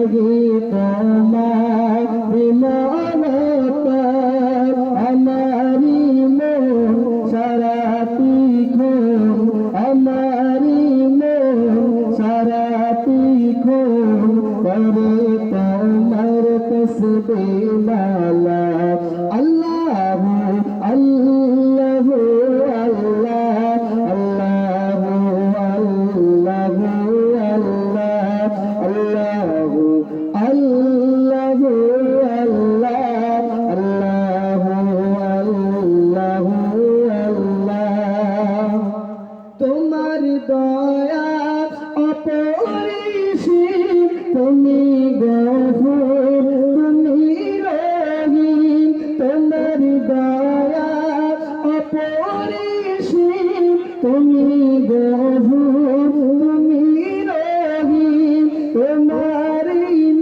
লাগি তোমার বিমানতা আমারি মন সারাটি ক্ষণ আমারি মন সারাটি ক্ষণ করে তোমার তসবিহ মালা আল্লাহু আল্লাহু আল্লাহ আল্লাহু আল্লাহু আল্লাহ আল্লাহু আল্লাহু আল্লাহ আল্লাহু আল্লাহু আল্লাহ তোমার দয়া অপরিসীম তুমি গফুর তুমি রহিম তোমার দয়া অপরিসীম তুমি গফুর তুমি রহিম তোমার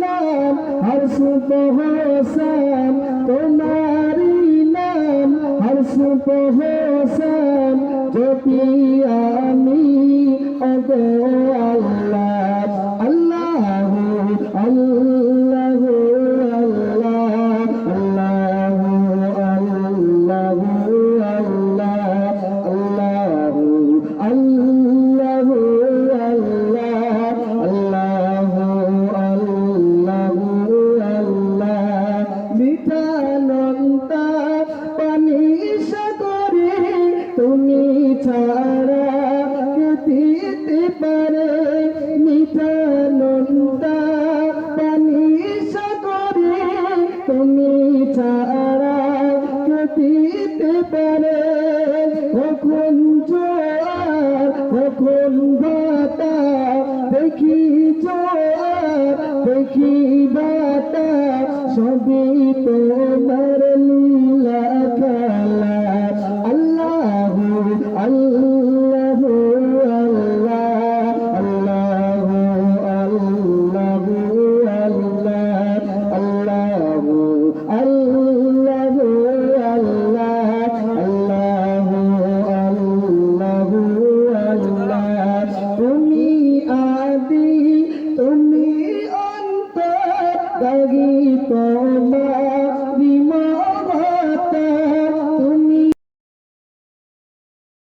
নাম হর্ষ প্রহসন তোমার নাম হর্ষ প্রহসন জপি আমি ওগো আল্লাহ আল্লাহু আল্লাহু আল্লাহ আল্লাহু আল্লাহু আল্লাহ আল্লাহু আল্লাহু আল্লাহ আল্লাহু আল্লাহু আল্লাহ মিঠা নন্তা পানি সাগরে তুমি ছাড়া কে দিতে পারে মিঠা নন্তা পানি সাগরে তুমি ছাড়া কে দিতে পারে কখন জোয়ার কখন বাতাস দেখি জোয়ার দেখি বাতাস সবে